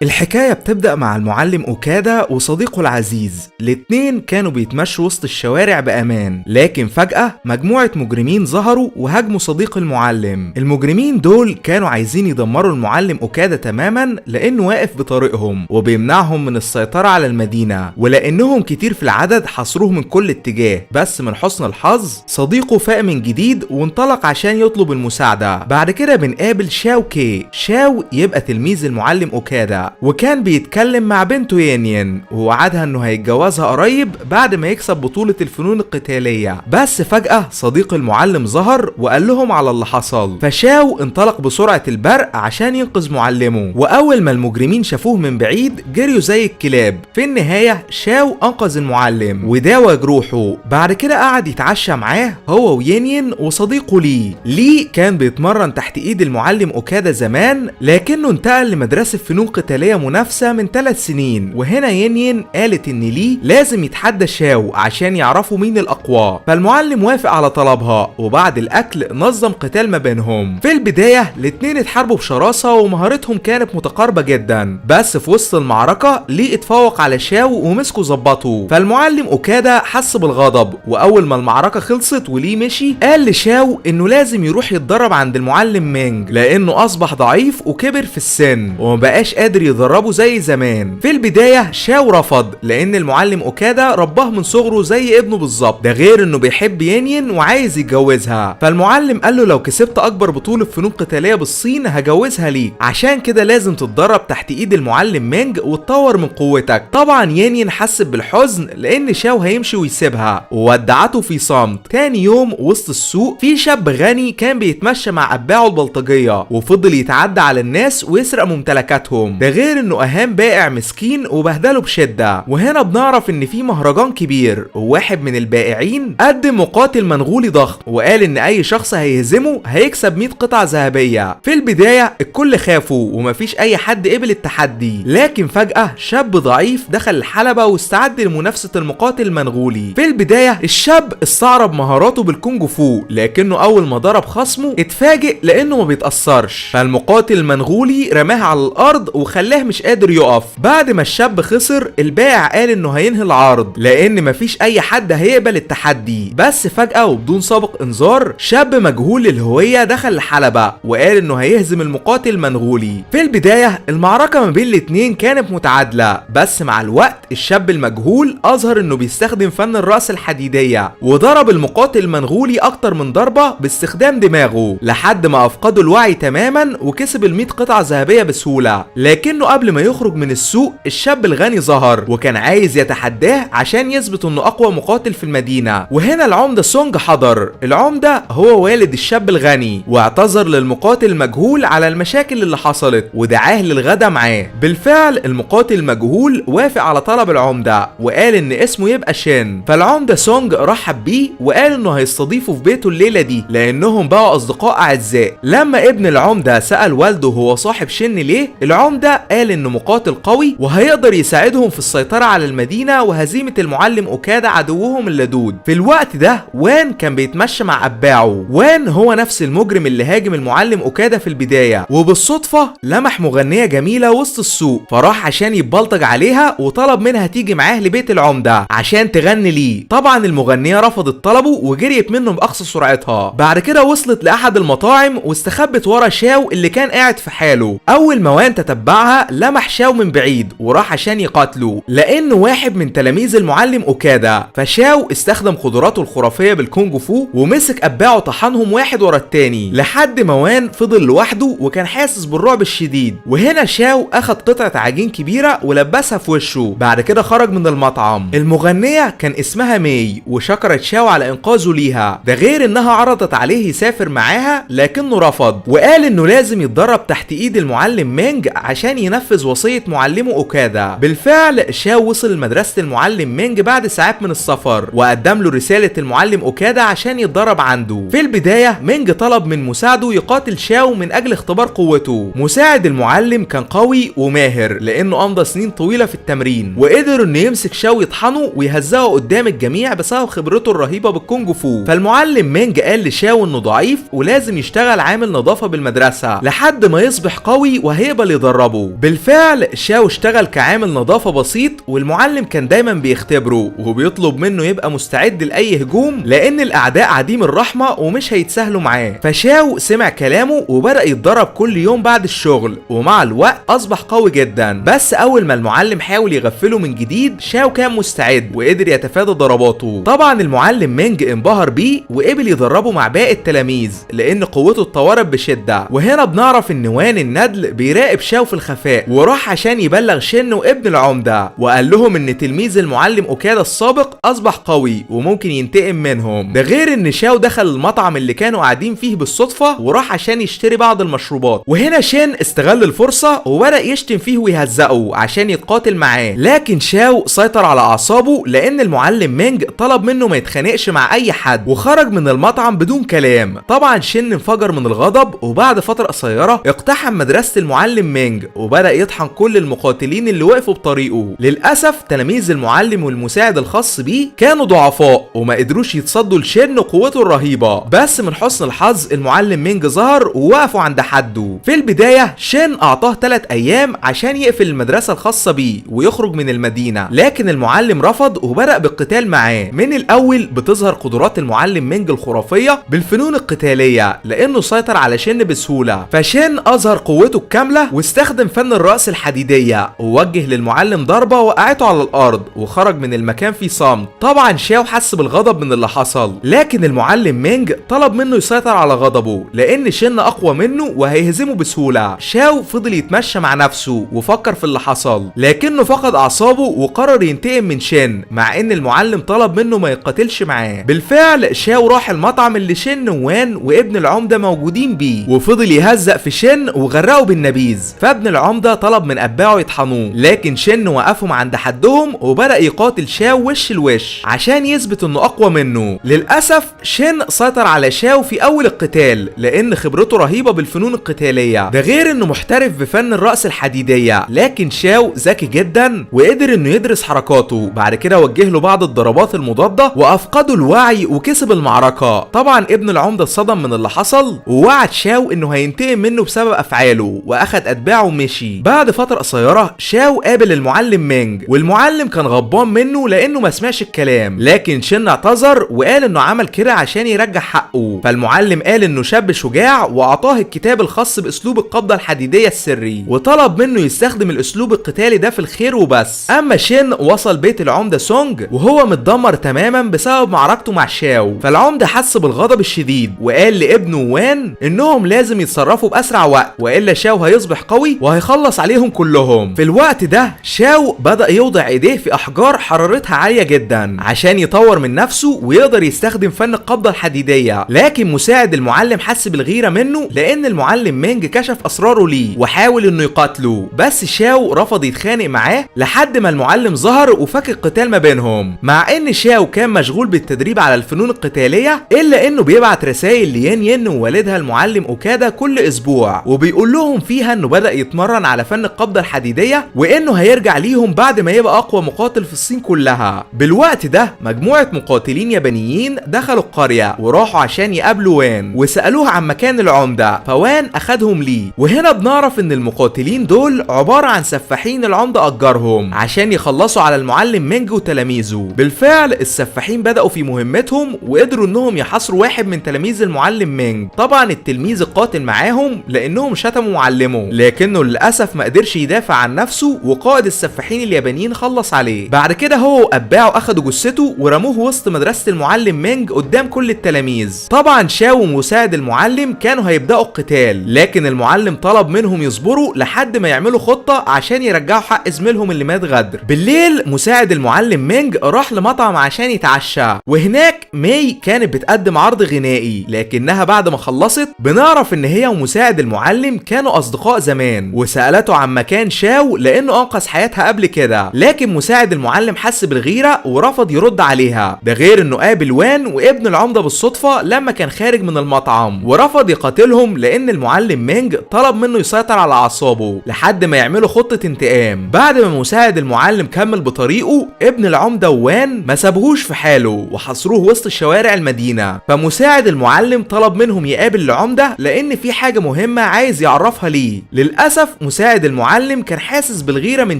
الحكاية بتبدأ مع المعلم أوكادا وصديقه العزيز. الاتنين كانوا بيتمشوا وسط الشوارع بأمان، لكن فجأة مجموعة مجرمين ظهروا وهاجموا صديق المعلم. المجرمين دول كانوا عايزين يدمروا المعلم أوكادا تماما لأنه واقف بطريقهم وبيمنعهم من السيطرة على المدينة، ولأنهم كتير في العدد حاصروه من كل اتجاه. بس من حسن الحظ صديقه فاق من جديد وانطلق عشان يطلب المساعدة. بعد كده بنقابل شاو كي. شاو يبقى تلميذ المعلم أوكادا، وكان بيتكلم مع بنته يانين ووعدها انه هيتجوزها قريب بعد ما يكسب بطولة الفنون القتالية. بس فجأة صديق المعلم ظهر وقال لهم على اللي حصل، فشاو انطلق بسرعة البرق عشان ينقذ معلمه. واول ما المجرمين شافوه من بعيد جريوا زي الكلاب. في النهاية شاو انقذ المعلم وداوى جروحه. بعد كده قعد يتعشى معاه هو ويانين وصديقه لي كان بيتمرن تحت ايد المعلم أوكادا زمان، لكنه انتقل لمدرسة فنون قتالية منافسة من 3 سنين. وهنا يانين قالت ان لي لازم يتحدى شاو عشان يعرفوا مين الاقوى، فالمعلم وافق على طلبها، وبعد الاكل نظم قتال ما بينهم. في البداية الاتنين اتحاربوا بشراسة ومهارتهم كانت متقاربة جدا، بس في وسط المعركة لي اتفوق على شاو ومسكوا ظبطه. فالمعلم أوكادا حس بالغضب، واول ما المعركة خلصت ولي مشي قال لشاو انه لازم يروح يتدرب عند المعلم مينج لانه اصبح ضعيف وكبر في السن ومبقاش قادر يدربه زي زمان. في البداية شاو رفض لان المعلم أوكادا رباه من صغره زي ابنه بالظبط، ده غير انه بيحب يانين وعايز يتجوزها. فالمعلم قال له لو كسبت اكبر بطولة فنون قتالية بالصين هجوزها ليك، عشان كده لازم تتدرب تحت ايد المعلم مينج وتطور من قوتك. طبعا يانين حس بالحزن لان شاو هيمشي ويسيبها وودعته في صمت. تاني يوم وسط السوق في شاب غني كان بيتمشى مع اتباعه البلطجية وفضل يتعدى على الناس ويسرق ممتلكاتهم، ده غير انه اهان بائع مسكين وبهدله بشدة. وهنا بنعرف ان في مهرجان كبير وواحد من البائعين قدم مقاتل منغولي ضخم وقال ان اي شخص هيهزمه هيكسب 100 قطعة ذهبية. في البداية الكل خافوا ومفيش اي حد قبل التحدي، لكن فجأة شاب ضعيف دخل الحلبة واستعد لمنافسة المقاتل المنغولي. في البداية الشاب استعرض مهاراته بالكونج فو، لكنه اول ما ضرب خصمه اتفاجئ لانه ما بيتأثرش، فالمقاتل المنغولي رماه على الارض وخلاه مش قادر يقف. بعد ما الشاب خسر البائع قال انه هينهي العرض لان مفيش اي حد هيقبل التحدي. بس فجأة وبدون سابق انذار شاب مجهول الهوية دخل الحلبة وقال انه هيهزم المقاتل المنغولي. في البداية المعركة ما بين الاتنين كانت متعادلة، بس مع الوقت الشاب المجهول اظهر انه بيستخدم فن الرأس الحديدية وضرب المقاتل المنغولي اكتر من ضربة باستخدام دماغه لحد ما افقده الوعي تماما وكسب ال100 قطعة ذهبية بسهولة. لكنه قبل ما يخرج من السوق الشاب الغني ظهر وكان عايز يتحداه عشان يثبت انه اقوى مقاتل في المدينة. وهنا العمدة سونج حضر. العمدة هو والد الشاب الغني واعتذر للمقاتل المجهول على المشاكل اللي حصلت ودعاه للغدا معاه. بالفعل المقاتل المجهول وافق على طلب العمدة وقال ان اسمه يبقى شين. فالعمدة سونج رحب بيه وقال انه هيستضيفه في بيته الليلة دي لانهم بقوا اصدقاء اعزاء. لما ابن العمدة سأل والده هو صاحب شين ليه، العمدة قال انه مقاتل قوي وهيقدر يساعدهم في السيطرة على المدينة وهزيمة المعلم أوكادا عدوهم اللدود. في الوقت ده وان كان بيتمشى مع اتباعه. وان هو نفس المجرم اللي هاجم المعلم أوكادا في البداية، وبالصدفة لمح مغنية جميلة وسط السوق فراح عشان يتبلطج عليها وطلب منها تيجي معاه لبيت العمدة عشان تغني ليه. طبعا المغنية رفضت طلبه وجريت منه بأقصى سرعتها. بعد كده وصلت لأحد المطاعم واستخبت ورا شاو اللي كان قاعد في حاله. اول ما وان تتبعها لمح شاو من بعيد وراح عشان يقاتله لانه واحد من تلاميذ المعلم أوكادا. فشاو استخدم قدراته الخرافية بالكونج فو ومسك اتباعه طحنهم واحد ورا التاني لحد ما وان فضل لوحده وكان حاسس بالرعب الشديد. وهنا شاو اخد قطعة عجين كبيرة ولبسها في وشه. بعد كده خرج من المطعم. المغنية كان اسمها ماي وشكرت شاو على انقاذه ليها، ده غير انها عرضت عليه يسافر معاها لكنه رفض وقال انه لازم يتدرب تحت ايد المعلم مينج عشان ينفذ وصية معلمه أوكادا. بالفعل شاو وصل لمدرسة المعلم مينج بعد ساعات من السفر وقدم له رسالة المعلم أوكادا عشان يتدرب عنده. في البداية مينج طلب من مساعده يقاتل شاو من اجل اختبار قوته. مساعد المعلم كان قوي وماهر لانه امضى سنين طويلة في التمرين وقدر انه يمسك شاو يطحنه ويهزقه قدام الجميع بسبب خبرته الرهيبة بالكونج فو. فالمعلم مينج قال لشاو انه ضعيف ولازم يشتغل عامل نظافة بالمدرسة لحد ما يصبح قوي وهيقبل يدربه. بالفعل شاو اشتغل كعامل نظافة بسيط، والمعلم كان دايما بيختبره وبيطلب منه يبقى مستعد لأي هجوم، لأن الأعداء عديم الرحمة ومش هيتساهلوا معاه. فشاو سمع كلامه وبدأ يتدرب كل يوم بعد الشغل، ومع الوقت أصبح قوي جدا. بس أول ما المعلم حاول يغفله من جديد، شاو كان مستعد وقدر يتفادى ضرباته. طبعا المعلم مينج انبهر بيه وقبل يدربه مع باقي التلاميذ لأن قوته اتطورت بشدة. وهنا بنعرف إن وان الندل بيراقب شاو في الخفاء، وراح عشان يبلغ شن وابن العمدة، وقال لهم إن تلميذ المعلم اوكادا السابق أصبح قوي وممكن ينتقم منهم. ده غير إن شاو دخل المطعم اللي كانوا قاعدين فيه بالصدفة وراح عشان يشتري بعض المشروبات. وهنا شين استغل الفرصة وبدأ يشتم فيه ويهزقه عشان يتقاتل معاه، لكن شاو سيطر على أعصابه لأن المعلم مينج طلب منه ما يتخانقش مع أي حد، وخرج من المطعم بدون كلام. طبعا شين انفجر من الغضب، وبعد فترة قصيرة اقتحم مدرسة المعلم مينج وبدأ يطحن كل المقاتلين اللي وقفوا بطريقه. للأسف تلاميذ المعلم والمساعد الخاص بيه كانوا ضعفاء وما قدروش يتصدوا لشين وقوته الرهيبة، بس من حسن الحظ المعلم مينج ظهر ووقفوا عند حده. في البداية شين أعطاه 3 أيام عشان يقفل المدرسة الخاصة بيه ويخرج من المدينة، لكن المعلم رفض وبدأ بالقتال معاه. من الأول بتظهر قدرات المعلم مينج الخرافية بالفنون القتالية لأنه سيطر على شين بسهولة. فشين أظهر قوته الكاملة واستخدم فن الرأس الحديدية ووجه للمعلم ضربة وقعته على الأرض وخرج من المكان في صمت. طبعا شاو حس بالغضب من اللي حصل، لكن المعلم مينج طلب منه يسيطر على غضبه لأن شين أقوى منه وهيهزمه بسهولة. شاو فضل يتمشى مع نفسه وفكر في اللي حصل، لكنه فقد أعصابه وقرر ينتقم من شين مع إن المعلم طلب منه ما يقاتلش معاه. بالفعل شاو راح المطعم اللي شين وان وابن العمدة موجودين بيه وفضل يهزق في شين وغرقه بالنبيذ. فابن العمدة طلب من أتباعه يطحنوه، لكن شين وقفهم عند حدهم وبدأ يقاتل شاو وش لوش عشان يثبت إنه أقوى منه. للأسف شين سيطر على شاو في أول القتال لأن خبرته رهيبة بالفنون القتالية، ده غير إنه محترف بفن الرأس الحديدية. لكن شاو ذكي جدا وقدر إنه يدرس حركاته. بعد كده وجه له بعض الضربات المضادة وأفقده الوعي وكسب المعركة. طبعا ابن العمدة اتصدم من اللي حصل ووعد شاو إنه هينتقم منه بسبب أفعاله، وأخد أتباعه ومشي. بعد فترة قصيرة شاو قابل المعلم مينج، والمعلم كان غضبان منه لأنه ما سمعش الكلام، لكن شين اعتذر وقال إنه عمل كده عشان يرجع حقه. فالمعلم قال إنه شاب شجاع وأعطاه الكتاب الخاص بأسلوب القبضة الحديدية السري، وطلب منه يستخدم الأسلوب القتالي ده في الخير وبس. أما شين وصل بيت العمدة سونج وهو متدمر تماما بسبب معركته مع شاو. فالعمدة حس بالغضب الشديد وقال لابنه وان إنهم لازم يتصرفوا بأسرع وقت وإلا شاو هيصبح قوي وهيخلص عليهم كلهم. في الوقت ده شاو بدأ يوضع ايديه في أحجار حرارتها عالية جدا عشان يطور من نفسه ويقدر يستخدم فن القبضة الحديدية، لكن مساعد المعلم حس بالغيرة منه لأن المعلم مينج كشف أسراره ليه وحاول إنه يقاتله، بس شاو رفض يتخانق معاه لحد ما المعلم ظهر وفك القتال ما بينهم. مع إن شاو كان مشغول بالتدريب على الفنون القتالية إلا إنه بيبعت رسائل لين ين ووالدها المعلم اوكادا كل أسبوع وبيقول لهم فيها إنه بدأ يتمرن على فن القبضة الحديدية وإنه هيرجع ليهم بعد ما يبقى أقوى مقاتل في الصين كلها. بالوقت ده مجموعة مقاتلين يابانيين دخلوا القرية وراحوا عشان يقابلوا وان وسألوه عن مكان العمدة، فوان أخدهم ليه. وهنا بنعرف إن المقاتلين دول عبارة عن سفاحين العمدة أجرهم عشان يخلصوا على المعلم مينج وتلاميذه. بالفعل السفاحين بدأوا في مهمتهم وقدروا إنهم يحاصروا واحد من تلاميذ المعلم مينج. طبعا التلميذ القاتل معاهم لأنهم شتموا معلمه، لكنه للأسف ما قدرش يدافع عن نفسه وقائد السفاحين اليابانيين خلص عليه. بعد كده هو وأتباعه أخدوا جثته ورموه وسط مدرسة المعلم مينج قدام كل التلاميذ. طبعا شاو ومساعد المعلم كانوا هيبدأوا القتال، لكن المعلم طلب منهم يصبروا لحد ما يعملوا خطة عشان يرجعوا حق زميلهم اللي مات غدر. بالليل مساعد المعلم مينج راح لمطعم عشان يتعشى، وهناك مي كانت بتقدم عرض غنائي، لكنها بعد ما خلصت بنعرف ان هي ومساعد المعلم كانوا اصدقاء زمان، وسألته عن مكان شاو لانه انقذ حياتها قبل كده، لكن مساعد المعلم حس بالغيرة ورفض يرد عليها. ده غير انه قابل وان وابن العمدة بالصدفة لما كان خارج من المطعم ورفض يقاتلهم لان المعلم مينج طلب منه يسيطر على اعصابه لحد ما يعملوا خطة انتقام. بعد ما مساعد المعلم كمل بطريقه ابن العمدة وان ما سابهوش في حاله وحصروه وسط شوارع المدينة. فمساعد المعلم طلب منهم يقابل العمدة لان في حاجة مهمة عايز يعرفها ليه. للأسف مساعد المعلم كان حاسس بالغيرة من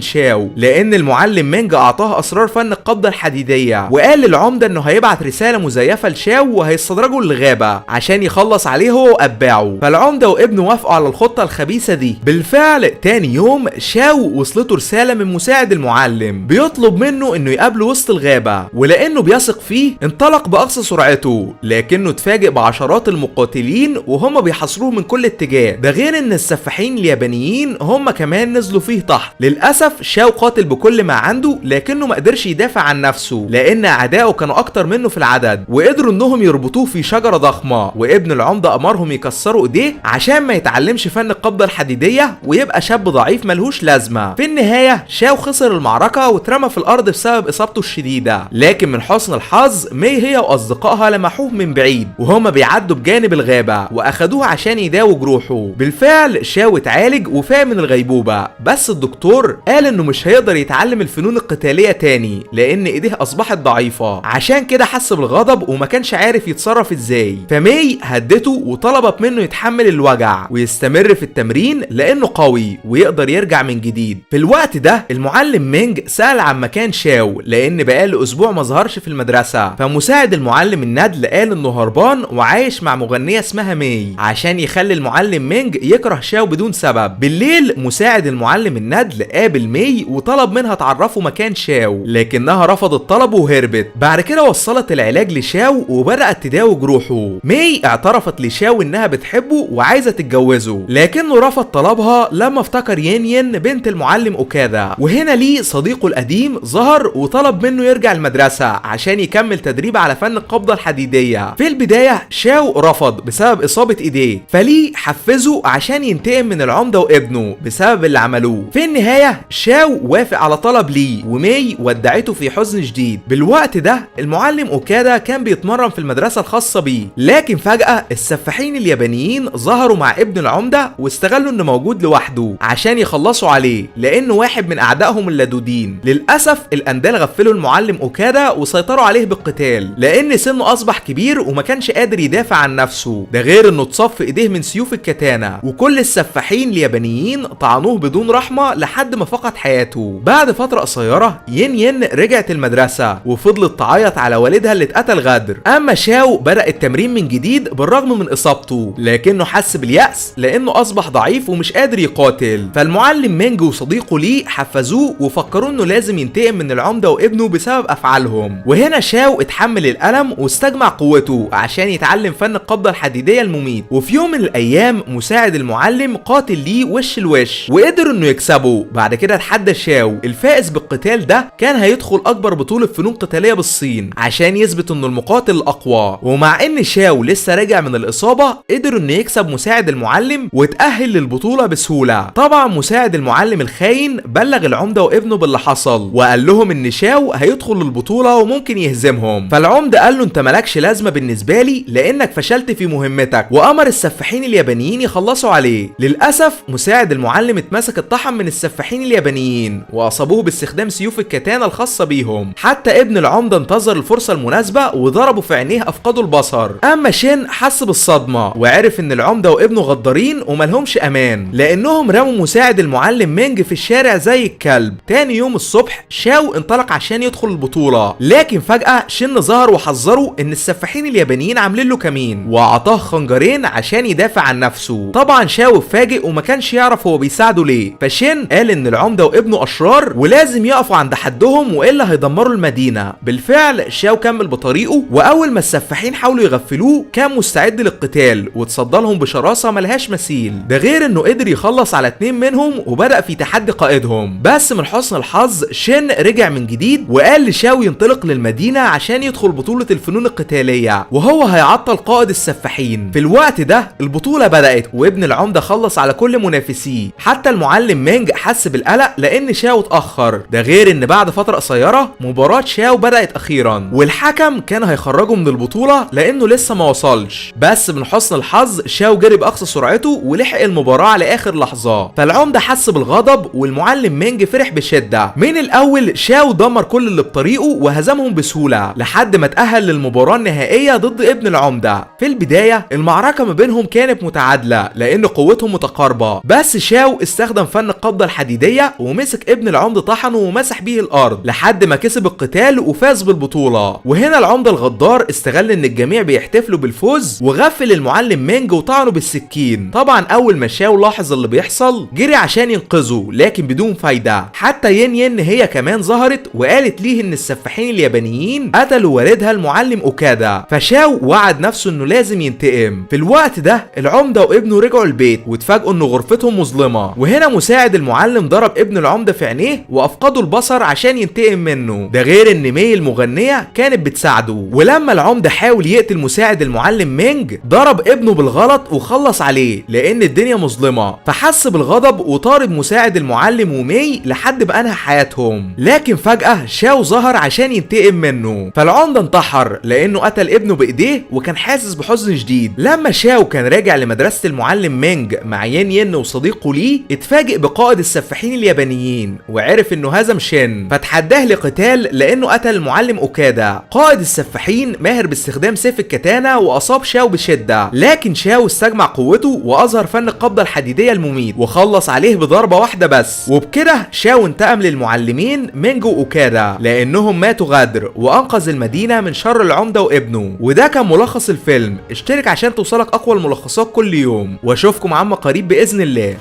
شاو، لان المعلم مينج اعطاه اسرار فن القبضة الحديدية، وقال للعمدة انه هيبعت رسالة مزيفة لشاو وهيستدرجه للغابة عشان يخلص عليه هو واتباعه. فالعمدة وابنه وافقوا على الخطة الخبيثة دي. بالفعل تاني يوم شاو وصلته رسالة من مساعد المعلم بيطلب منه انه يقابله وسط الغابة، ولانه بيثق فيه انطلق باقصى سرعته، لكنه اتفاجئ بعشرات المقاتلين وهم بيحاصروه من كل اتجاه. ده غير ان السفاحين اليابانيين هم كمان نزلوا فيه تحت. للاسف شاو قاتل بكل ما عنده، لكنه ما قدرش يدافع عن نفسه لان اعدائه كانوا اكتر منه في العدد، وقدروا انهم يربطوه في شجرة ضخمة. وابن العمدة امرهم يكسروا ايديه عشان ما يتعلمش فن القبضة الحديدية ويبقى شاب ضعيف ملهوش لازمة. في النهاية شاو خسر المعركة واترمى في الارض بسبب اصابته الشديدة، لكن من حسن الحظ مي هي واصدقائها لمحوه من بعيد وهما بيعدوا بجانب الغابة واخدوه عشان يداووا جروحه. بالفعل شاو اتعالج وفاق من الغيبوبة، بس الدكتور قال انه مش هيقدر يتعلم الفنون القتالية تاني لان ايديه اصبحت ضعيفة، عشان كده حس بالغضب وما كانش عارف يتصرف ازاي. فمي هدته وطلبت منه يتحمل الوجع ويستمر في التمرين لانه قوي ويقدر يرجع من جديد. في الوقت ده المعلم مينج سأل عن مكان شاو لان بقاله اسبوع ما ظهرش في المدرسة. فمساعد المعلم الندل قال انه هربان وعايش مع مغنية اسمها مي عشان يخلي المعلم مينج يكره شاو بدون سبب. بالليل مساعد المعلم الندل قابل مي وطلب منها تعرفه مكان شاو، لكنها رفضت طلبه وهربت. بعد كده وصلت العلاج لشاو وبدأت تداوي جروحه. مي اعترفت لشاو انها بتحبه وعايزة تتجوزه، لكنه رفض طلبها لما افتكر ين ين بنت المعلم اوكادا. وهنا ليه صديقه القديم ظهر وطلب منه يرجع المدرسة عشان يكمل تدريب على فن القبضة الحديدية. في البداية شاو رفض بسبب اصابة ايديه، فليه حفزه عشان ينتقم من العمدة وابنه بسبب اللي عملوه. في النهاية شاو وافق على طلب ليه، ومي ودعته في حزن شديد. بالوقت ده المعلم اوكادا كان بيتمرن في المدرسة الخاصة بيه، لكن فجأة السفاحين اليابانيين ظهروا مع ابن العمدة واستغلوا انه موجود لوحده عشان يخلصوا عليه لانه واحد من اعدائهم اللدودين. للاسف الاندال غفلوا المعلم اوكادا وسيطروا عليه بالقتال لان سنه اصبح كبير وما كانش قادر يدافع عن نفسه. ده غير انه اتصاب في ايديه من سيوف الكتانة، وكل السفاحين اليابانيين طعنوه بدون رحمة لحد ما فقد حياته. بعد فترة قصيرة ين ين رجعت المدرسة وفضلت تعيط على والدها اللي اتقتل غدر. اما شاو بدأ التمرين من جديد بالرغم من اصابته، لكنه حس باليأس لانه اصبح ضعيف ومش قادر يقاتل. فالمعلم مينج وصديقه ليه حفزوه وفكروا انه لازم ينتقم من العمدة وابنه بسبب افعالهم. وهنا شاو اتحمل الألم واستجمع قوته عشان يتعلم فن القبضة الحديدية المميت. وفي يوم من الايام مساعد المعلم قاتل ليه وش الوش وقدر انه يكسبه. بعد كده اتحدى شاو الفائز بالقتال ده كان هيدخل اكبر بطولة فنون قتالية بالصين عشان يثبت انه المقاتل الاقوى. ومع ان شاو لسه راجع من الاصابة قدر انه يكسب مساعد المعلم وتأهل للبطولة بسهولة. طبعا مساعد المعلم الخاين بلغ العمدة وابنه باللي حصل وقال لهم ان شاو هيدخل البطولة وممكن يهزمهم. فالعمدة قال له انت مالكش لازمة بالنسبة لي لانك فشلت في مهمتك، وامر السفاحين اليابانيين يخلصوا عليه. للاسف مساعد المعلم اتمسك الطحن من السفاحين اليابانيين واصابوه باستخدام سيوف الكتانة الخاصة بيهم. حتى ابن العمدة انتظر الفرصة المناسبة وضربوا في عينيه افقدوا البصر. اما شين حس بالصدمة وعرف ان العمدة وابنه غدارين وملهمش امان لانهم رموا مساعد المعلم مينج في الشارع زي الكلب. تاني يوم الصبح شاو انطلق عشان يدخل البطولة، لكن فجأة شن ظهر وحذره ان السفاحين اليابانيين عاملين له كمين واعطاه خنجرين عشان يدافع عن نفسه. طبعا شاو اتفاجئ وما كانش يعرف هو بيساعده ليه. فشين قال ان العمدة وابنه اشرار ولازم يقفوا عند حدهم والا هيدمروا المدينة. بالفعل شاو كمل بطريقه، واول ما السفاحين حاولوا يغفلوه كان مستعد للقتال وتصدى لهم بشراسة ملهاش مثيل. ده غير انه قدر يخلص على 2 منهم وبدأ في تحدي قائدهم. بس من حسن الحظ شين رجع من جديد وقال لشاو ينطلق للمدينة عشان يدخل بطولة الفنون القتالية وهو هيعطل قائد السفاحين. في الوقت ده البطولة بدأت وابن العمدة خلص على كل منافسيه. حتى المعلم مينج حس بالقلق لان شاو اتأخر. ده غير ان بعد فترة قصيرة مباراة شاو بدأت اخيرا، والحكم كان هيخرجه من البطولة لانه لسه ما وصلش. بس من حسن الحظ شاو جري باقصى سرعته ولحق المباراة على اخر لحظة. فالعمدة حس بالغضب والمعلم مينج فرح بشدة. من الاول شاو دمر كل اللي بطريقه وهزمهم بسهولة لحد ما تأهل للمباراة النهائية ضد ابن العمدة. في البداية المعركة ما بينهم كانت متعادلة لان قوتهم متقاربة، بس بس شاو استخدم فن القبضة الحديدية ومسك ابن العمدة طحنه ومسح بيه الارض لحد ما كسب القتال وفاز بالبطولة. وهنا العمدة الغدار استغل ان الجميع بيحتفلوا بالفوز وغفل المعلم مينج وطعنه بالسكين. طبعا اول ما شاو لاحظ اللي بيحصل جري عشان ينقذه لكن بدون فايدة. حتى ين ين هي كمان ظهرت وقالت ليه ان السفاحين اليابانيين قتلوا والدها المعلم اوكادا، فشاو وعد نفسه انه لازم ينتقم. في الوقت ده العمدة وابنه رجعوا البيت واتفاجئوا ان غرفتهم مظلمة، وهنا مساعد المعلم ضرب ابن العمدة في عينيه وافقده البصر عشان ينتقم منه. ده غير ان مي المغنية كانت بتساعده. ولما العمدة حاول يقتل مساعد المعلم مينج ضرب ابنه بالغلط وخلص عليه لان الدنيا مظلمة، فحس بالغضب وطارد مساعد المعلم ومي لحد ما انهى حياتهم. لكن فجأة شاو ظهر عشان ينتقم منه، فالعمدة انتحر لانه قتل ابنه بايديه وكان حاسس بحزن شديد. لما شاو كان راجع لمدرسة المعلم مينج مع ين ين وصديقه ليه اتفاجئ بقائد السفاحين اليابانيين وعرف انه هزم شين، فتحداه لقتال لانه قتل المعلم اوكادا. قائد السفاحين ماهر باستخدام سيف الكاتانا واصاب شاو بشدة، لكن شاو استجمع قوته واظهر فن القبضة الحديدية المميت وخلص عليه بضربة واحدة بس. وبكده شاو انتقم للمعلمين مينج واوكادا لانهم ماتوا غدر وانقذ المدينة من شر العمدة وابنه. وده كان ملخص الفيلم. اشترك عشان توصلك اقوى الملخصات كل يوم، واشوفكم عما قريب باذن الله.